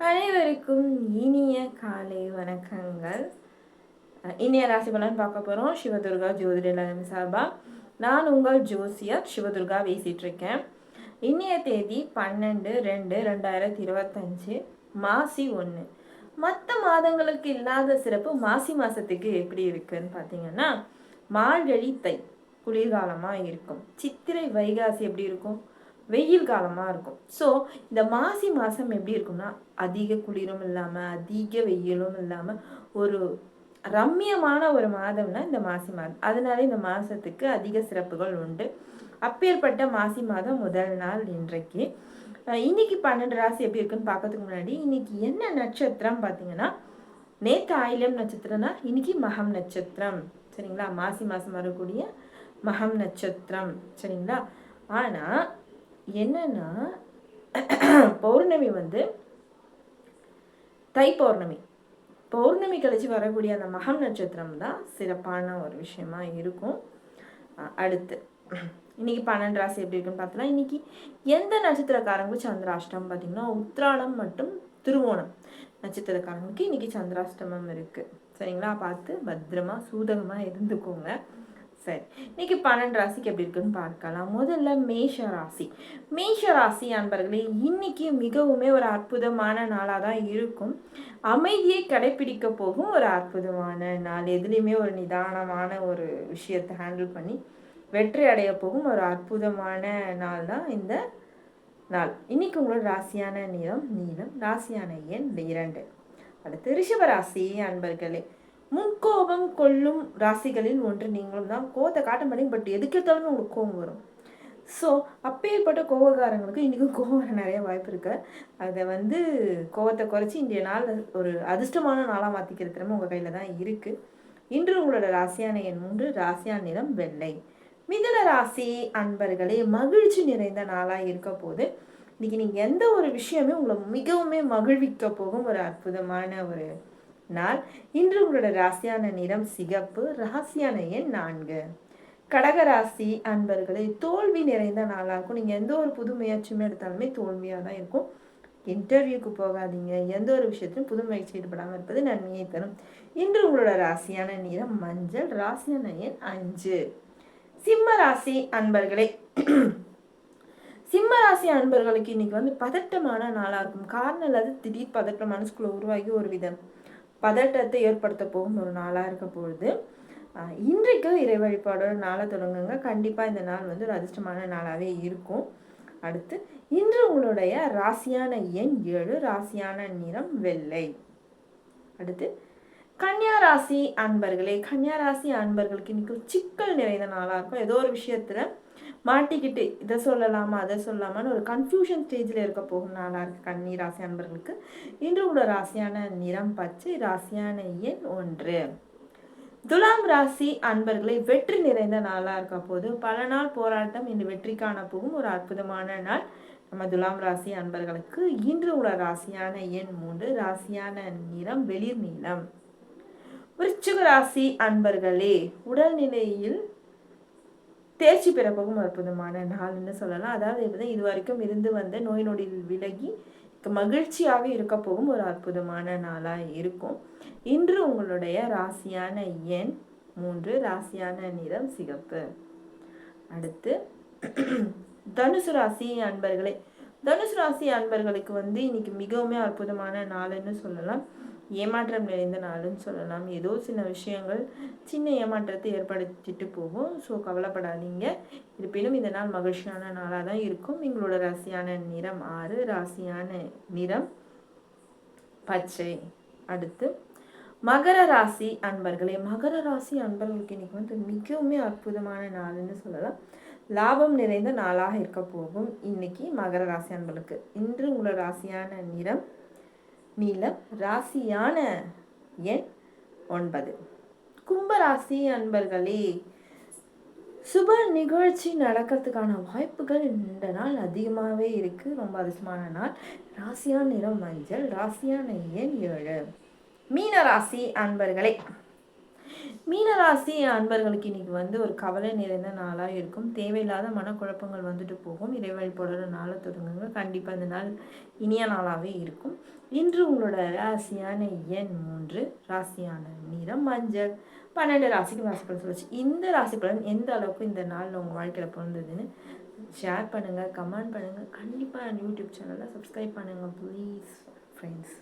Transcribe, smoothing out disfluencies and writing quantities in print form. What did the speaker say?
அனைவருக்கும் இனிய காலை வணக்கங்கள். இனிய ராசி பலன் பார்க்க போகிறோம். சிவதுர்கா ஜோதிடம் சார்பா நான் உங்கள் ஜோசியர் சிவதுர்கா பேசிகிட்டு இருக்கேன். இனிய தேதி 12/2/2025 மாசி 1. மற்ற மாதங்களுக்கு இல்லாத சிறப்பு மாசி மாதத்துக்கு எப்படி இருக்குன்னு பார்த்தீங்கன்னா, மார்கழி தை குளிர்காலமாக இருக்கும். சித்திரை வைகாசி எப்படி இருக்கும்? வெயில் காலமாக இருக்கும். ஸோ இந்த மாசி மாதம் எப்படி இருக்கும்னா, அதிக குளிரும் இல்லாமல் அதிக வெயிலும் இல்லாமல் ஒரு ரம்மியமான ஒரு மாதம்னா இந்த மாசி மாதம். அதனால இந்த மாதத்துக்கு அதிக சிறப்புகள் உண்டு. அப்பேற்பட்ட மாசி மாதம் முதல் நாள் இன்றைக்கு. இன்னைக்கு 12 ராசி எப்படி இருக்குன்னு பார்க்கறதுக்கு முன்னாடி இன்னைக்கு என்ன நட்சத்திரம் பார்த்தீங்கன்னா, நேற்று ஆயில்யம் நட்சத்திரம்னா இன்னைக்கு மகம் நட்சத்திரம். சரிங்களா? மாசி மாதம் வரக்கூடிய மகம் நட்சத்திரம். சரிங்களா? ஆனால் என்னன்னா பௌர்ணமி வந்து தை பௌர்ணமி கழிச்சு வரக்கூடிய அந்த மகம் நட்சத்திரம் தான் சிறப்பான ஒரு விஷயமா இருக்கும். அடுத்து இன்னைக்கு 12 ராசி எப்படி இருக்குன்னு பார்த்தோம்னா, இன்னைக்கு எந்த நட்சத்திரக்காரங்களுக்கு சந்திராஷ்டமம் பார்த்தீங்கன்னா, உத்திராடம் மற்றும் திருவோணம் நட்சத்திரக்காரங்களுக்கு இன்னைக்கு சந்திராஷ்டமம் இருக்கு. சரிங்களா? பார்த்து பத்திரமா சூதகமா இருந்துக்கோங்க. சரி, இன்னைக்கு 12 ராசிக்கு எப்படி இருக்குன்னு பார்க்கலாம். முதல்ல மேஷ ராசி அன்பர்களே, இன்னைக்கு மிகவுமே ஒரு அற்புதமான நாளாக தான் இருக்கும். அமைதியை கடைபிடிக்க போகும் ஒரு அற்புதமான நாள். எதுலேயுமே ஒரு நிதானமான ஒரு விஷயத்தை ஹேண்டில் பண்ணி வெற்றி அடைய போகும் ஒரு அற்புதமான நாள் தான் இந்த நாள். இன்னைக்கு உங்களோட ராசியான நிறம் நீலம், ராசியான எண் 2. அடுத்து ரிஷப ராசி அன்பர்களே, முன்கோபம் கொள்ளும் ராசிகளில் ஒன்று நீங்களும் தான். கோவத்தை காட்ட மாட்டீங்க, பட் எதுக்கு எடுத்தாலுமே உங்களுக்கு கோபம் வரும். ஸோ அப்பேற்பட்ட கோபக்காரங்களுக்கு இன்றைக்கும் கோபம் வர நிறைய வாய்ப்பு இருக்கு. அதை கோபத்தை குறைச்சி இன்றைய நாள் ஒரு அதிர்ஷ்டமான நாளாக மாற்றிக்கிற திறமை உங்கள் கையில் தான் இருக்குது. இன்று உங்களோட ராசியான எண் 3, ராசியான நிறம் வெள்ளை. மிதுன ராசி அன்பர்களே, மகிழ்ச்சி நிறைந்த நாளாக இருக்க போது இன்னைக்கு நீங்கள் எந்த ஒரு விஷயமே உங்களை மிகவுமே மகிழ்விக்க போகும் ஒரு அற்புதமான ஒரு நாள். இன்று உங்களோட ராசியான நிறம் சிகப்பு, ராசியான எண் 4. கடகராசி அன்பர்களே, தோல்வி நிறைந்த நாளாக இருக்கும். நீங்கள் எந்த ஒரு புது முயற்சியுமே எடுத்தாலுமே தோல்வியாக தான் இருக்கும். இன்டர்வியூக்கு போகாதீங்க. எந்த ஒரு விஷயத்திலும் புது முயற்சி ஈடுபடாமல் இருப்பது நன்மையை தரும். இன்று உங்களோட ராசியான நிறம் மஞ்சள், ராசியான எண் 5. சிம்ம ராசி அன்பர்களே, சிம்ம ராசி அன்பர்களுக்கு இன்னைக்கு பதட்டமான நாளாக இருக்கும். காரணம் இல்லாத திடீர் பதட்டம் மனசுக்குள்ள உருவாகி ஒரு விதம் பதட்டத்தை ஏற்படுத்த போகும் ஒரு நாளாக இருக்க பொழுது இன்றைக்கு இறை வழிபாடோட நாளை தொடங்குங்க. கண்டிப்பாக இந்த நாள் ஒரு அதிர்ஷ்டமான நாளாகவே இருக்கும். அடுத்து இன்று உங்களுடைய ராசியான எண் 7, ராசியான நிறம் வெள்ளை. அடுத்து கன்னியா ராசி அன்பர்களே, கன்னியா ராசி அன்பர்களுக்கு இன்னைக்கு சிக்கல் நிறைந்த நாளாக இருக்கும். ஏதோ ஒரு விஷயத்துல மாட்டிக்கிட்டு இதை சொல்லலாமா அதை சொல்லலாமான்னு ஒரு கன்ஃபியூஷன் ஸ்டேஜில் இருக்க போகும் நாளாக இருக்குது கன்னி ராசி அன்பர்களுக்கு. இன்று உள்ள ராசியான நிறம் பச்சை, ராசியான எண் 1. துலாம் ராசி அன்பர்களை, வெற்றி நிறைந்த நாளாக இருக்க போது பல நாள் போராட்டம் இன்று வெற்றி காண போகும் ஒரு அற்புதமான நாள் நம்ம துலாம் ராசி அன்பர்களுக்கு. இன்று உள்ள ராசியான எண் 3, ராசியான நிறம் வெளிர் நீலம். விருச்சிக ராசி அன்பர்களே, உடல்நிலையில் தேர்ச்சி பெற போகும் அற்புதமான நாள்னு சொல்லலாம். அதாவது இது வரைக்கும் இருந்து வந்த நோய் நொடியில் விலகி மகிழ்ச்சியாக இருக்க போகும் ஒரு அற்புதமான நாளாக இருக்கும். இன்று உங்களுடைய ராசியான எண் 3, ராசியான நிறம் சிகப்பு. அடுத்து தனுசு ராசி அன்பர்களே, தனுசு ராசி அன்பர்களுக்கு இன்னைக்கு மிகவும் அற்புதமான நாள்னு சொல்லலாம். ஏமாற்றம் நிறைந்த நாள்னு சொல்லலாம். ஏதோ சில விஷயங்கள் சின்ன ஏமாற்றத்தை ஏற்படுத்திட்டு போகும். ஸோ கவலைப்படாதீங்க. இருப்பினும் இந்த நாள் மகிழ்ச்சியான நாளாக தான் இருக்கும். எங்களோட ராசியான நிறம் 6, ராசியான நிறம் பச்சை. அடுத்து மகர ராசி அன்பர்களே, மகர ராசி அன்பர்களுக்கு இன்னைக்கு மிகவும் அற்புதமான நாள்னு சொல்லலாம். லாபம் நிறைந்த நாளாக இருக்க போகும் இன்னைக்கு மகர ராசி அன்பர்களுக்கு. இன்று உங்களோட ராசியான நிறம் நீலம், ராசியான எண் 9. கும்பராசி அன்பர்களே, சுப நிகழ்ச்சி நடக்கிறதுக்கான வாய்ப்புகள் இந்த நாள் அதிகமாகவே இருக்குது. ரொம்ப அதிர்ஷ்டமான நாள். ராசியான நிறம் மஞ்சள், ராசியான எண் 7. மீன ராசி அன்பர்களே, மீனராசி அன்பர்களுக்கு இன்னைக்கு வந்து ஒரு கவலை நிறைந்த நாளாக இருக்கும். தேவையில்லாத மனக்குழப்பங்கள் வந்துட்டு போகும். இறை வழிபாடோட நாளை தொடங்குங்க. கண்டிப்பாக இந்த நாள் இனிய நாளாகவே இருக்கும். இன்று உங்களோட ராசியான எண் 3, ராசியான நிறம் மஞ்சள். 12 ராசிக்கு ராசிப்பலன் சொல்லிச்சு. இந்த ராசிப்பலன் எந்த அளவுக்கு இந்த நாளில் உங்கள் வாழ்க்கையில் பிறந்ததுன்னு ஷேர் பண்ணுங்கள், கமெண்ட் பண்ணுங்கள். கண்டிப்பாக யூடியூப் சேனலை சப்ஸ்கிரைப் பண்ணுங்கள் ப்ளீஸ் ஃப்ரெண்ட்ஸ்.